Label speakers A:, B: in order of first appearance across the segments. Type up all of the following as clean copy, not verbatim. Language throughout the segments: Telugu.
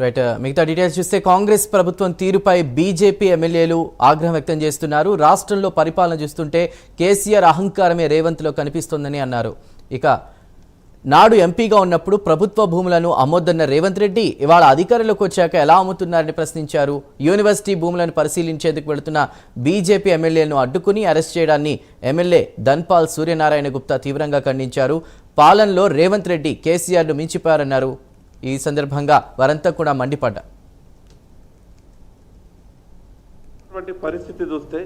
A: రైట్, మిగతా డీటెయిల్స్ చూస్తే కాంగ్రెస్ ప్రభుత్వం తీరుపై బీజేపీ ఎమ్మెల్యేలు ఆగ్రహం వ్యక్తం చేస్తున్నారు. రాష్ట్రంలో పరిపాలన చూస్తుంటే కేసీఆర్ అహంకారమే రేవంత్లో కనిపిస్తోందని అన్నారు. ఇక నాడు ఎంపీగా ఉన్నప్పుడు ప్రభుత్వ భూములను అమ్మొద్దన్న రేవంత్ రెడ్డి ఇవాళ అధికారంలోకి వచ్చాక ఎలా అమ్ముతున్నారని ప్రశ్నించారు. యూనివర్సిటీ భూములను పరిశీలించేందుకు వెళుతున్న బీజేపీ ఎమ్మెల్యేలను అడ్డుకుని అరెస్ట్ చేయడాన్ని ఎమ్మెల్యే ధన్పాల్ సూర్యనారాయణ గుప్తా తీవ్రంగా ఖండించారు. పాలనలో రేవంత్ రెడ్డి కేసీఆర్ను మించిపోయారన్నారు. ఈ సందర్భంగా వారంతా కూడా మండిపడ్డారు.
B: పరిస్థితి చూస్తే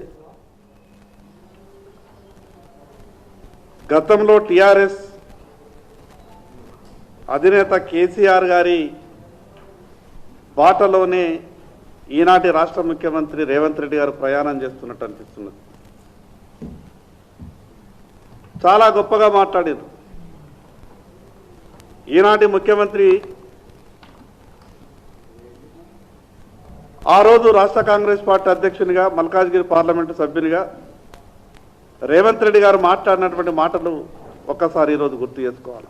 B: గతంలో టిఆర్ఎస్ అధినేత కేసీఆర్ గారి బాటలోనే ఈనాటి రాష్ట్ర ముఖ్యమంత్రి రేవంత్ రెడ్డి గారు ప్రయాణం చేస్తున్నట్టు అనిపిస్తున్నది. చాలా గొప్పగా మాట్లాడారు. ఈనాటి ముఖ్యమంత్రి ఆ రోజు రాష్ట్ర కాంగ్రెస్ పార్టీ అధ్యక్షునిగా, మల్కాజ్గిరి పార్లమెంటు సభ్యునిగా రేవంత్ రెడ్డి గారు మాట్లాడినటువంటి మాటలు ఒక్కసారి ఈరోజు గుర్తు చేసుకోవాలి.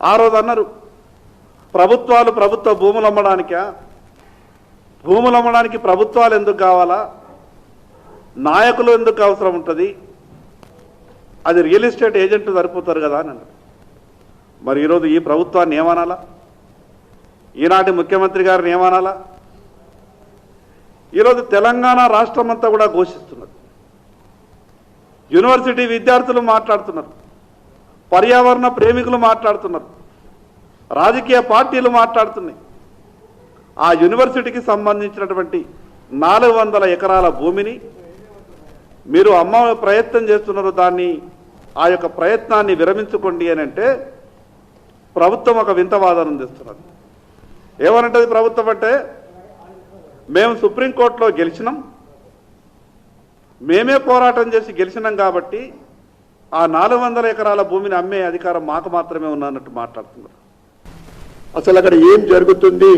B: ఆ రోజు అన్నారు, ప్రభుత్వాలు ప్రభుత్వ భూములు అమ్మడానికా, భూములు అమ్మడానికి ప్రభుత్వాలు ఎందుకు కావాలా, నాయకులు ఎందుకు అవసరం ఉంటుంది, అది రియల్ ఎస్టేట్ ఏజెంట్ సరిపోతారు కదా అని అన్నారు. మరి ఈరోజు ఈ ప్రభుత్వాన్ని ఏమనాలా, ఈనాటి ముఖ్యమంత్రి గారిని ఏమనాలా? ఈరోజు తెలంగాణ రాష్ట్రం అంతా కూడా ఘోషిస్తున్నది. యూనివర్సిటీ విద్యార్థులు మాట్లాడుతున్నారు, పర్యావరణ ప్రేమికులు మాట్లాడుతున్నారు, రాజకీయ పార్టీలు మాట్లాడుతున్నాయి. ఆ యూనివర్సిటీకి సంబంధించినటువంటి 400 ఎకరాల భూమిని మీరు అమ్మ ప్రయత్నం చేస్తున్నారు, దాన్ని ఆ యొక్క ప్రయత్నాన్ని విరమించుకోండి అని అంటే ప్రభుత్వం ఒక వింత వాదన చేస్తున్నది. ఏమనంటది ప్రభుత్వం అంటే, మేము సుప్రీంకోర్టులో గెలిచినాం, మేమే పోరాటం చేసి గెలిచినాం కాబట్టి ఆ 400 ఎకరాల భూమిని అమ్మే అధికారం మాకు మాత్రమే ఉన్నట్టు మాట్లాడుతున్నారు.
C: అసలు అక్కడ ఏం జరుగుతుంది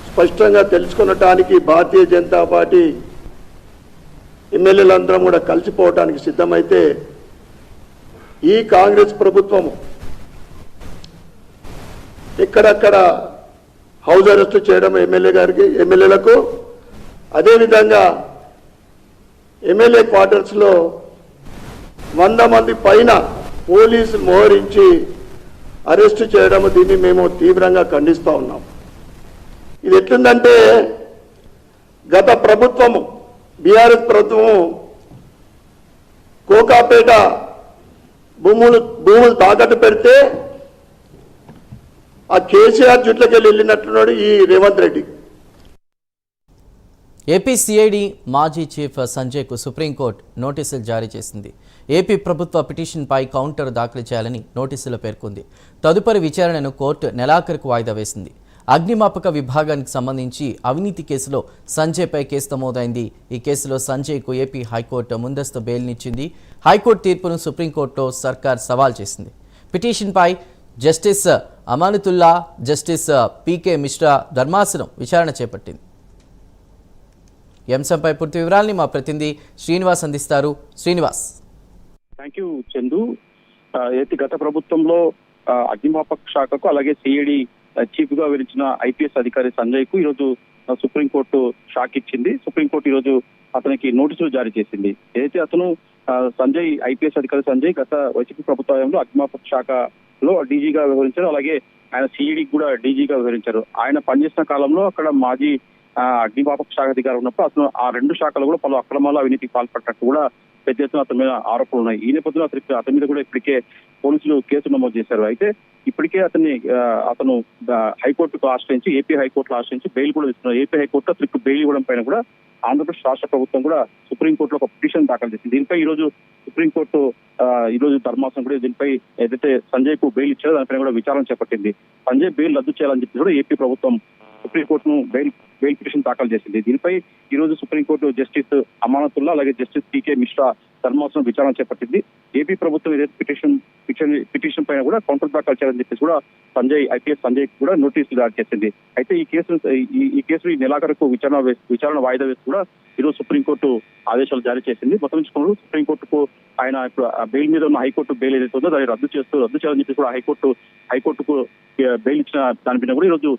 C: స్పష్టంగా తెలుసుకునటానికి భారతీయ జనతా పార్టీ ఎమ్మెల్యేలందరం కూడా కలిసిపోవటానికి సిద్ధమైతే ఈ కాంగ్రెస్ ప్రభుత్వం ఎక్కడక్కడ హౌస్ అరెస్ట్ చేయడం ఎమ్మెల్యేలకు, అదేవిధంగా ఎమ్మెల్యే క్వార్టర్స్లో 100 మంది పైన పోలీసులు మోహరించి అరెస్ట్ చేయడం, దీన్ని మేము తీవ్రంగా ఖండిస్తూ ఉన్నాం. ఇది ఎట్లుందంటే, గత ప్రభుత్వము బీఆర్ఎస్ ప్రభుత్వము కోకాపేట భూములు తాకట్టు పెడితే ఆ కేసీఆర్ జుట్లకెళ్ళి వెళ్ళినట్టున్నాడు ఈ రేవంత్ రెడ్డి.
A: ఏపీ సిఐడి మాజీ చీఫ్ సంజయ్కు సుప్రీంకోర్టు నోటీసులు జారీ చేసింది. ఏపీ ప్రభుత్వ పిటిషన్పై కౌంటర్ దాఖలు చేయాలని నోటీసులో పేర్కొంది. తదుపరి విచారణను కోర్టు నెలాఖరుకు వాయిదా వేసింది. అగ్నిమాపక విభాగానికి సంబంధించి అవినీతి కేసులో సంజయ్పై కేసు నమోదైంది. ఈ కేసులో సంజయ్కు ఏపీ హైకోర్టు ముందస్తు బెయిల్నిచ్చింది. హైకోర్టు తీర్పును సుప్రీంకోర్టులో సర్కార్ సవాల్ చేసింది. పిటిషన్పై జస్టిస్ అమానతుల్లా, జస్టిస్ పీకే మిశ్రా ధర్మాసనం విచారణ చేపట్టింది. ఈ అంశంపై పూర్తి వివరాలని మా ప్రతినిధి శ్రీనివాస్ అందిస్తారు. శ్రీనివాస్.
D: Thank you Chandu. గత ప్రభుత్వంలో అగ్నిమాపక శాఖకు అలాగే సిఐడి చీఫ్ గా వివరించిన ఐపీఎస్ అధికారి సంజయ్ కు ఈరోజు సుప్రీంకోర్టు షాక్ ఇచ్చింది. సుప్రీంకోర్టు ఈరోజు అతనికి నోటీసులు జారీ చేసింది. ఏదైతే అతను సంజయ్ ఐపీఎస్ అధికారి సంజయ్ గత వైసీపీ ప్రభుత్వంలో అగ్నిమాపక శాఖలో డీజీగా వ్యవహరించారు, అలాగే ఆయన సిఐడికి కూడా డీజీగా వ్యవహరించారు. ఆయన పనిచేసిన కాలంలో అక్కడ మాజీ అగ్నిమాపక శాఖ అధికారి ఉన్నప్పుడు అతను ఆ 2 శాఖలు కూడా పలు అక్రమాలు అవినీతికి పాల్పడినట్టు కూడా పెద్ద ఎత్తున అతని మీద ఆరోపణలు ఉన్నాయి. ఈ నేపథ్యంలో అతని మీద కూడా ఇప్పటికే పోలీసులు కేసు నమోదు చేశారు. అయితే ఇప్పటికే అతను హైకోర్టుకు ఆశ్రయించి, ఏపీ హైకోర్టులో ఆశ్రయించి బెయిల్ కూడా ఇస్తున్నారు. ఏపీ హైకోర్టు అతనికి బెయిల్ ఇవ్వడం పైన కూడా ఆంధ్రప్రదేశ్ రాష్ట్ర ప్రభుత్వం కూడా సుప్రీంకోర్టులో ఒక పిటిషన్ దాఖలు చేసింది. దీనిపై ఈ రోజు సుప్రీంకోర్టు ధర్మాసనం కూడా దీనిపై ఏదైతే సంజయ్ కు బెయిల్ ఇచ్చారో దానిపైన కూడా విచారణ చేపట్టింది. సంజయ్ బెయిల్ రద్దు చేయాలని చెప్పి కూడా ఏపీ ప్రభుత్వం సుప్రీంకోర్టును బెయిల్ పిటిషన్ దాఖలు చేసింది. దీనిపై ఈ రోజు సుప్రీంకోర్టు జస్టిస్ అమానతుల్లా అలాగే జస్టిస్ టీకే మిశ్రా ధర్మాసనం విచారణ చేపట్టింది. ఏపీ ప్రభుత్వం ఏదైతే పిటిషన్ పైన కూడా కౌంటర్ దాఖలు చేయాలని చెప్పేసి కూడా ఐపీఎస్ సంజయ్ కూడా నోటీసులు జారీ చేసింది. అయితే ఈ కేసు ఈ నెలాఖరుకు విచారణ వాయిదా వేసి కూడా ఈరోజు సుప్రీంకోర్టు ఆదేశాలు జారీ చేసింది. మొత్తం చూసుకున్నప్పుడు సుప్రీంకోర్టుకు ఆయన ఇప్పుడు బెయిల్ మీద ఉన్న హైకోర్టు బెయిల్ ఏదైతే ఉందో దాన్ని రద్దు చేయాలని చెప్పి కూడా హైకోర్టుకు బెయిల్ ఇచ్చిన దాని మీద కూడా ఈరోజు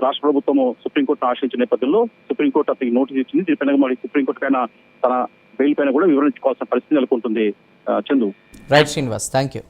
D: రాష్ట్ర ప్రభుత్వం సుప్రీంకోర్టును ఆశ్రయించిన నేపథ్యంలో సుప్రీంకోర్టు అతనికి నోటీస్ ఇచ్చింది. దీనిపైన మరి సుప్రీంకోర్టు పైన తన బెయిల్ పైన కూడా వివరించుకోవాల్సిన పరిస్థితి నెలకొంటుంది. Chandu.
A: Right Srinivas, thank you.